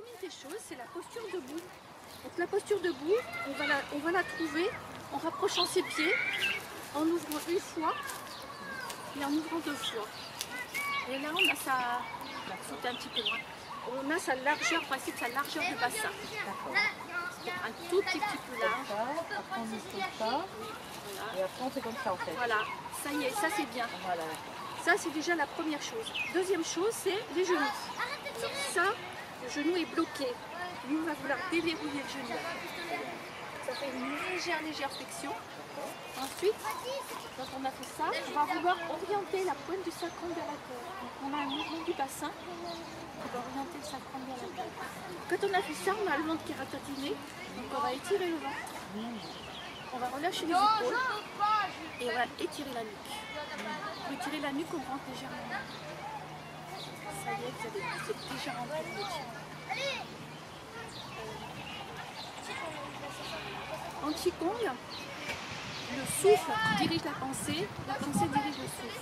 première des choses, c'est la posture debout. Donc la posture debout, on va la trouver en rapprochant ses pieds, en ouvrant une fois et en ouvrant deux fois. Et là, on a sa... C'était un petit peu loin. On a sa largeur, on va essayer de sa largeur de bassin. Un tout petit peu large. Après on ouvre ça. Voilà. Et après on fait comme ça en fait. Voilà, ça y est, ça c'est bien. Voilà. Ça c'est déjà la première chose. Deuxième chose, c'est les genoux. Alors ça, le genou est bloqué. Nous, on va vouloir déverrouiller le genou. Ça fait une légère flexion. Ensuite, quand on a fait ça, on va vouloir orienter la pointe du sacrum vers la terre. Donc on a un mouvement du bassin. On va orienter le sacrum vers la terre. Quand on a fait ça, on a le ventre qui est ratatiné. Donc on va étirer le ventre. On va relâcher les épaules. Et on va étirer la nuque. Pour étirer la nuque, on rentre légèrement. Ça y est, vous êtes déjà rentré le métier. En Qigong, le souffle dirige la pensée dirige le souffle.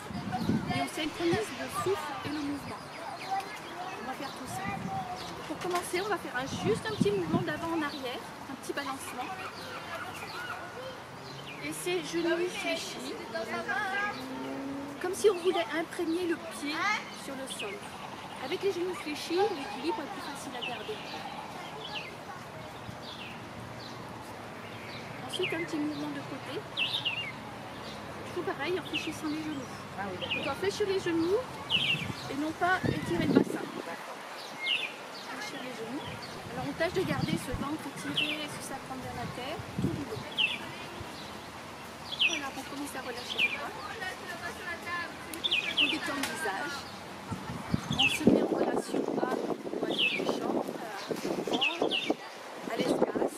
Et on synchronise le souffle et le mouvement. On va faire tout ça. Pour commencer, on va faire juste un petit mouvement d'avant en arrière, un petit balancement. Et c'est genoux fléchis, comme si on voulait imprégner le pied sur le sol. Avec les genoux fléchis, l'équilibre est plus facile à garder. Ensuite, un petit mouvement de côté. Tout pareil en fléchissant les genoux. On doit fléchir les genoux et non pas étirer le bassin. Fléchir les genoux. Alors on tâche de garder ce ventre étiré, ce sacrum vers la terre, tout du long. Voilà, on commence à relâcher les bras. On détend le visage. On se met en relation à l'oiseau qui chante, à l'espace.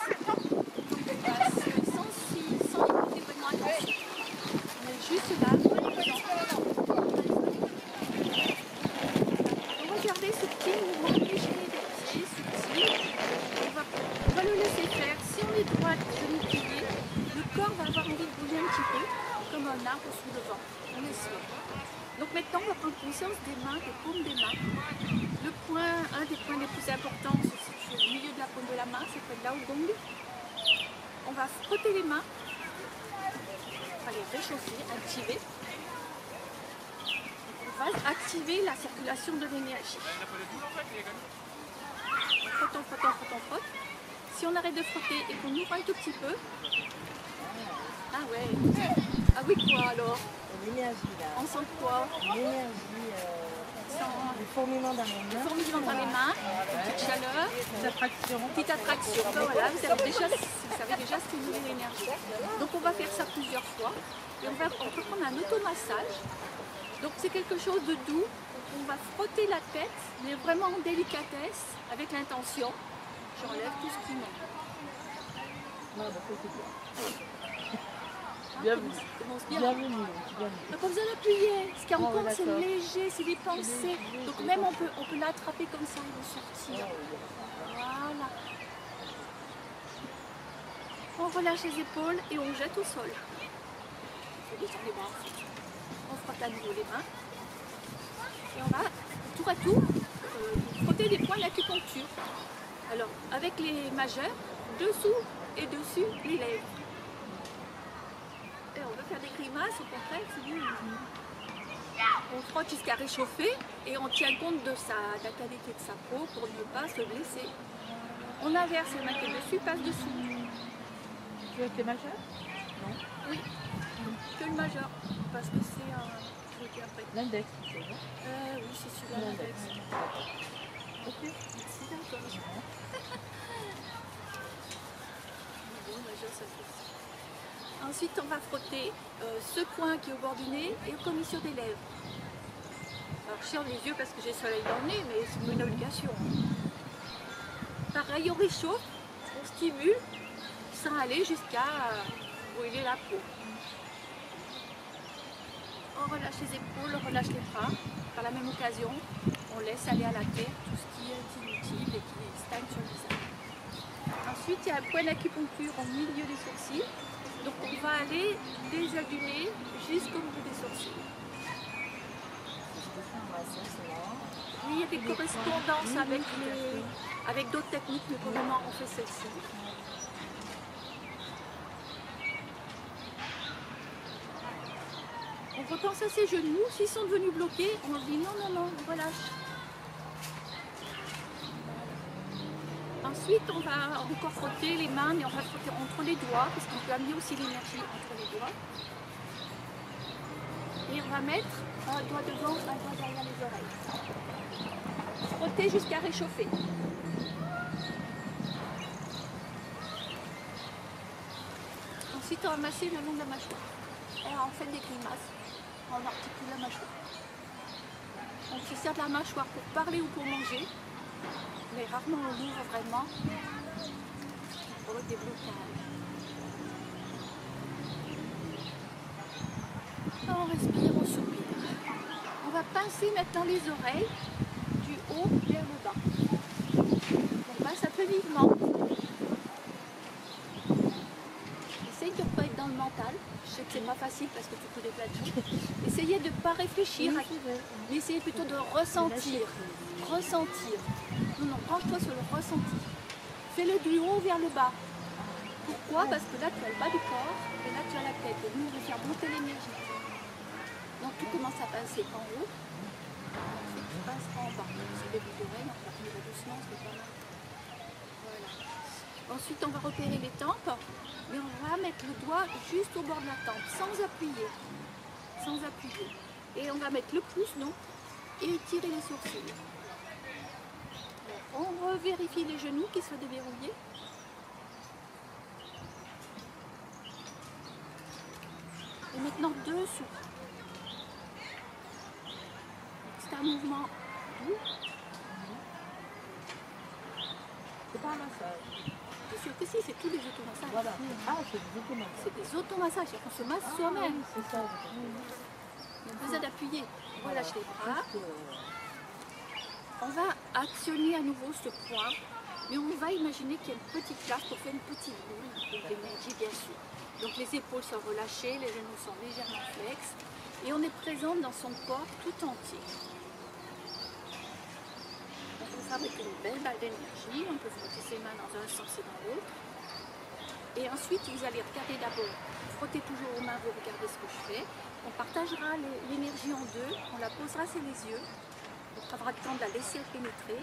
Sans écouter vraiment attention. On est juste là. On va garder ce petit mouvement léger des pieds, subtil. On va le laisser faire. Si on est droite, genou plié, le corps va avoir envie de bouger un petit peu, comme un arbre sous le vent. On est slow. Donc maintenant, on va prendre conscience des mains, des paumes des mains. Un des points les plus importants se situe au milieu de la paume de la main, c'est le Lao Gong. On va frotter les mains, on va les réchauffer, activer. On va activer la circulation de l'énergie. On frotte. Si on arrête de frotter et qu'on ouvre un tout petit peu, ah ouais, ah oui quoi alors? L'énergie là. On sent quoi? L'énergie, le fourmillement dans les mains. Le fourmillement dans les mains, petite chaleur, petite attraction. Ben voilà, vous savez déjà stimuler l'énergie. Donc on va faire ça plusieurs fois. Et on peut prendre un automassage. Donc c'est quelque chose de doux. On va frotter la tête, mais vraiment en délicatesse, avec l'intention. J'enlève tout ce qui manque. Bienvenue. Bienvenue. Donc on besoin d'appuyer. Ce qui en compte, c'est léger, c'est des pensées. Donc même on peut l'attraper comme ça et le sortir. Voilà. On relâche les épaules et on jette au sol. On frotte à nouveau les mains. Et on va tour à tour frotter des points d'acupuncture. Alors avec les majeurs, dessous et dessus les lèvres. Et on veut faire des grimaces, au contraire, c'est mieux. On frotte jusqu'à réchauffer et on tient compte de la qualité de sa peau pour ne pas se blesser. On inverse les mains qui dessus, passe dessous. Tu veux avec les majeurs? Non. Oui, que le majeur, parce que c'est un... Je vous dis après. L'index, c'est bon? Oui, c'est celui-là, l'index. Ok. Merci, d'accord. Bon, majeur, ça fait. Ensuite, on va frotter ce point qui est au bord du nez et aux commissures des lèvres. Alors, je ferme les yeux parce que j'ai le soleil dans le nez, mais c'est pas une obligation. Pareil, on réchauffe, on stimule, sans aller jusqu'à brûler la peau. On relâche les épaules, on relâche les bras. Par la même occasion, on laisse aller à la terre tout ce qui est inutile et qui stagne sur le visage. Ensuite, il y a un point d'acupuncture au milieu des sourcils. Donc on va aller désaguler jusqu'au bout des sourcils. Oui, il y a des correspondances avec avec d'autres techniques, mais pour le moment on fait celle-ci. On repense à ses genoux, s'ils sont devenus bloqués, on dit non, non, non, on relâche. Ensuite, on va encore frotter les mains, mais on va frotter entre les doigts, parce qu'on peut amener aussi l'énergie entre les doigts. Et on va mettre un doigt devant, un doigt derrière les oreilles. Frotter jusqu'à réchauffer. Ensuite, on va masser le long de la mâchoire. Et on fait des grimaces. On articule la mâchoire. On se sert de la mâchoire pour parler ou pour manger. Mais rarement on l'ouvre vraiment pour le déblocage. On respire, on soupire. On va pincer maintenant les oreilles du haut vers le bas. On pince un peu vivement. Essaye de ne pas être dans le mental. Je sais que c'est pas facile parce que tu connais plein de choses. Essayez de ne pas réfléchir, mais essayez plutôt de ressentir. Ressentir. Non, non, branche-toi sur le ressenti. Fais-le du haut vers le bas. Pourquoi? Parce que là, tu as le bas du corps et là, tu as la tête. Et nous, on veut faire monter l'énergie. Donc, tu commences à pincer en haut. Ensuite, tu pinces en bas. C'est le début d'oreille, on va venir doucement, c'est pas mal. Voilà. Ensuite, on va repérer les tempes. Mais on va mettre le doigt juste au bord de la tempe, sans appuyer. Sans appuyer. Et on va mettre le pouce, non? Et étirer les sourcils. On revérifie les genoux qui soient déverrouillés. Et maintenant dessous. C'est un mouvement doux. C'est pas un massage. Bien sûr que si, c'est tous les automassages. Voilà. Ah, c'est des automassages. C'est des automassages, on se masse soi-même. C'est ça. Il y a besoin d'appuyer. On relâche les bras. On va actionner à nouveau ce point, mais on va imaginer qu'il y a une petite place pour faire une petite boule d'énergie, bien sûr. Donc les épaules sont relâchées, les genoux sont légèrement flex, et on est présent dans son corps tout entier. Donc on fabrique une belle balle d'énergie, on peut frotter ses mains dans un sens et dans l'autre. Et ensuite, vous allez regarder d'abord, frottez toujours aux mains, vous regardez ce que je fais. On partagera l'énergie en deux, on la posera sur les yeux. On aura le temps de la laisser pénétrer.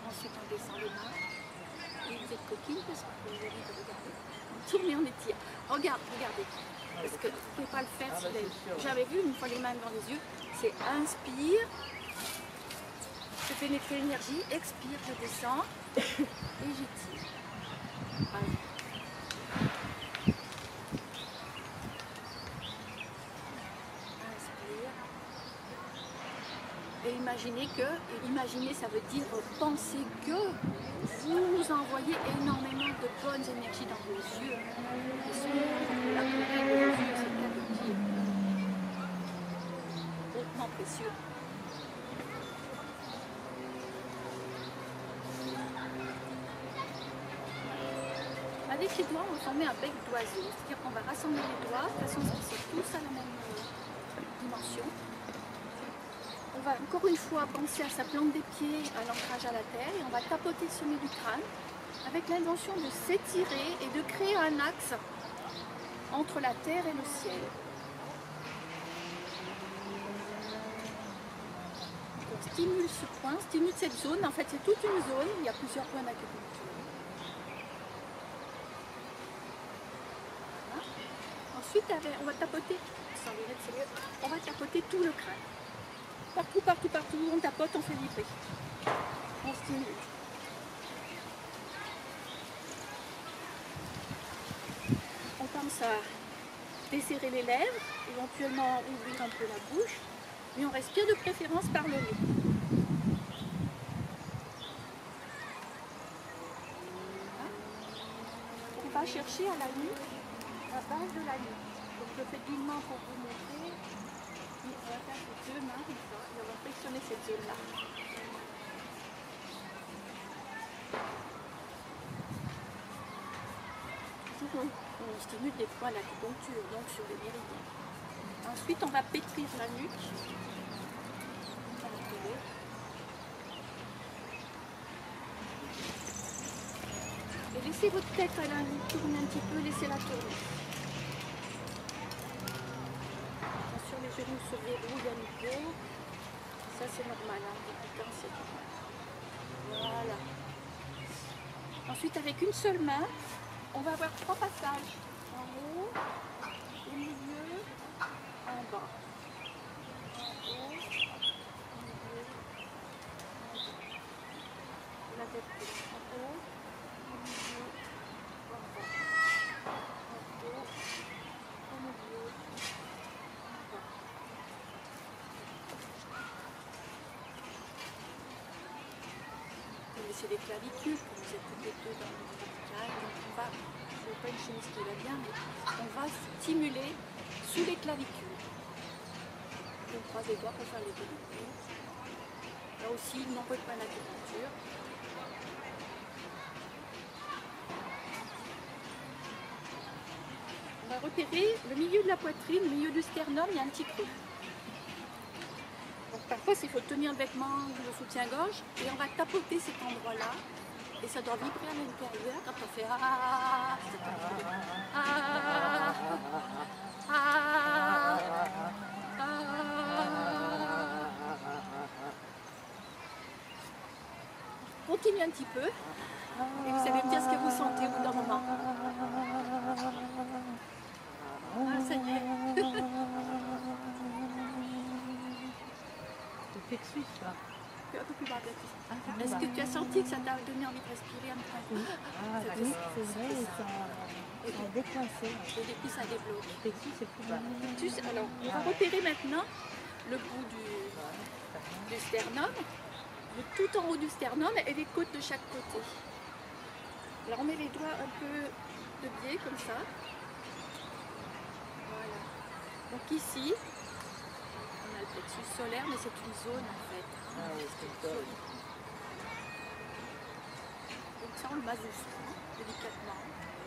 Ensuite, on descend les mains. Et vous êtes coquine parce que vous avez envie de regarder. On tourne et on étire. Regarde, regardez. Parce que vous ne pouvez pas le faire si j'avais vu une fois les mains dans les yeux. C'est inspire. Je fais pénétrer l'énergie. Expire, je descends. Et j'étire. Voilà. Et imaginer ça veut dire penser que vous envoyez énormément de bonnes énergies dans vos yeux. Et souvent, la colère de vos yeux, c'est le cas de dire. Hautement précieux. Avec les doigts, on va former un bec d'oiseau. C'est-à-dire qu'on va rassembler les doigts de façon à ce qu'ils soient tous à la même dimension. On va encore une fois penser à sa plante des pieds, à l'ancrage à la terre, et on va tapoter le sommet du crâne avec l'intention de s'étirer et de créer un axe entre la terre et le ciel. Donc on stimule ce point, stimule cette zone. En fait, c'est toute une zone, il y a plusieurs points d'acupuncture. Voilà. Ensuite, on va tapoter, sans lunettes, c'est mieux, on va tapoter tout le crâne. Partout, partout, partout, on tapote, on fait vibrer. On stimule. On pense à desserrer les lèvres, éventuellement ouvrir un peu la bouche, mais on respire de préférence par le nez. Voilà. On va chercher à la nuque, la base de la nuque. Donc je fais doucement pour vous montrer. Et on va faire ces deux mains comme ça, et on va frictionner cette zone-là. On stimule des points d'acupuncture, donc sur les méridiens. Ensuite, on va pétrir la nuque. laissez votre tête à l'un, tourner un petit peu, laissez-la tourner. Attention, les genoux se verrouillent à nouveau. Ça c'est normal, hein, débutant, c'est normal. Voilà. Ensuite, avec une seule main, on va avoir 3 passages. En haut, au milieu, en bas. En haut, au milieu, en bas. La tête tourne. En haut, au milieu, en bas. En haut, au milieu, en bas. C'est des clavicules, comme vous êtes toutes les deux dans le vertical, donc on va, je ne veux pas une chemise qui va bien, mais on va stimuler sous les clavicules. On croise les doigts pour faire les clavicules. Là aussi, nombreux points d'acupuncture. On va repérer le milieu de la poitrine, le milieu du sternum, il y a un petit creux. Donc parfois, il faut tenir le vêtement ou le soutien-gorge et on va tapoter cet endroit-là et ça doit vibrer à l'intérieur quand on fait ah, ah, ah, ah. Continuez un petit peu et vous allez me dire ce que vous sentez au bout d'un moment. Ah, ça y est. Plexus là. Un peu plus bas, peut-être. Est-ce que tu as senti que ça t'a donné envie de respirer un peu? Oui, oui, c'est vrai, ça a décoincé. Et depuis, ça débloque. Le plexus, c'est plus bas. Alors, on va repérer maintenant le bout du sternum, tout en haut du sternum et les côtes de chaque côté. Alors, on met les doigts un peu de biais, comme ça. Voilà. Donc ici, on a le plexus solaire, mais c'est une zone en fait. Ah oui, c'est une zone. Donc ça, on le masse doucement, délicatement.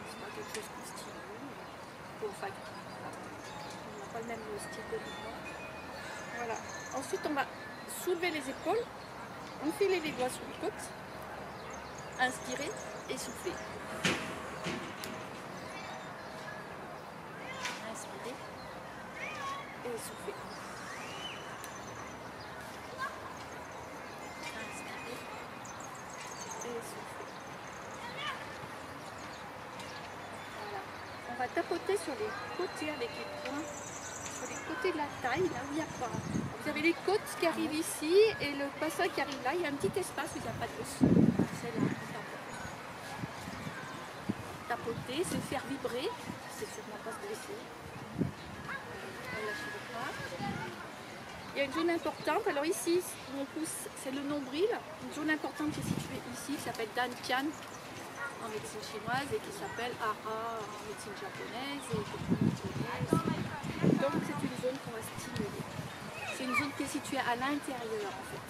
C'est pas quelque chose qu'on stimule. Enfin, on n'a pas le même style de mouvement. Voilà. Ensuite, on va soulever les épaules, enfiler les doigts sur les côtes, inspirer et souffler. Inspirer et souffler. Inspirer et souffler. Voilà. On va tapoter sur les côtés avec les poings, sur les côtés de la taille, là où il n'y a pas. Vous avez les côtes qui arrivent ici et le bassin qui arrive là. Il y a un petit espace où il n'y a pas d'os. C'est là. Tapoter, se faire vibrer. C'est sûrement pas se blesser. On lâche le bras. Il y a une zone importante. Alors ici, où on pousse, c'est le nombril. Une zone importante qui est située ici, qui s'appelle Dantian en médecine chinoise et qui s'appelle Hara en médecine japonaise et japonaise. Donc c'est une zone qu'on va stimuler. C'est une zone qui est située à l'intérieur en fait.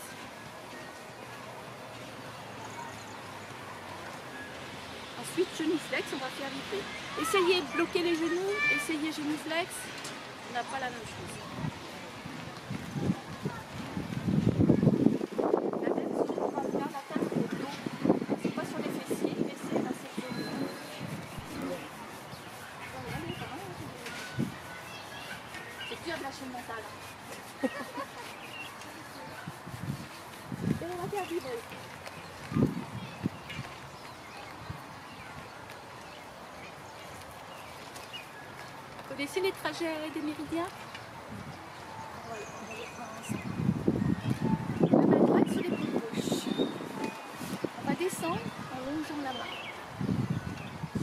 Ensuite, genuflex, on va faire vibrer. Essayez de bloquer les genoux, essayez genuflex, on n'a pas la même chose. La tête, si on va faire la tête au dos, c'est pas sur les fessiers, mais c'est dans cette zone. C'est plus de la chaîne mentale. Et on va faire vibrer. Vous connaissez les trajets des méridiens? Voilà, on va les prendre ensemble. La main droite sur l'épaule gauche. On va descendre en longeant la main.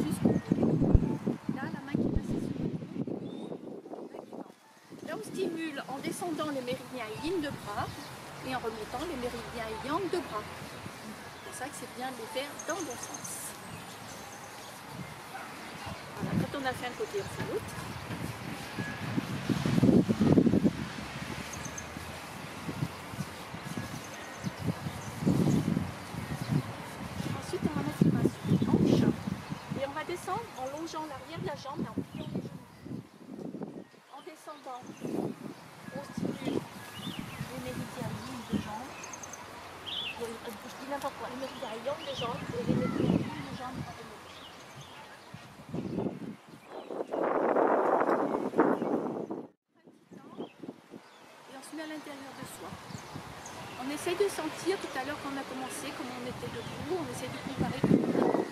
Jusqu'au bout. Là, la main qui est passée sur l'épaule. Là, on stimule en descendant les méridiens yin de bras et en remontant les méridiens yang de bras. C'est pour ça que c'est bien de les faire dans le bon sens. Voilà, quand on a fait un côté, on fait l'autre. Ensuite, on va mettre les mains sur les hanches et on va descendre en longeant l'arrière de la jambe et en pliant les genoux. En descendant, on stimule les méridiens yin de jambes. Je dis n'importe quoi, les méridiens yang de jambes et les méridiens yin de jambes en remontant. soi. On essaye de sentir, tout à l'heure quand on a commencé, comment on était debout, on essaye de comparer comment on est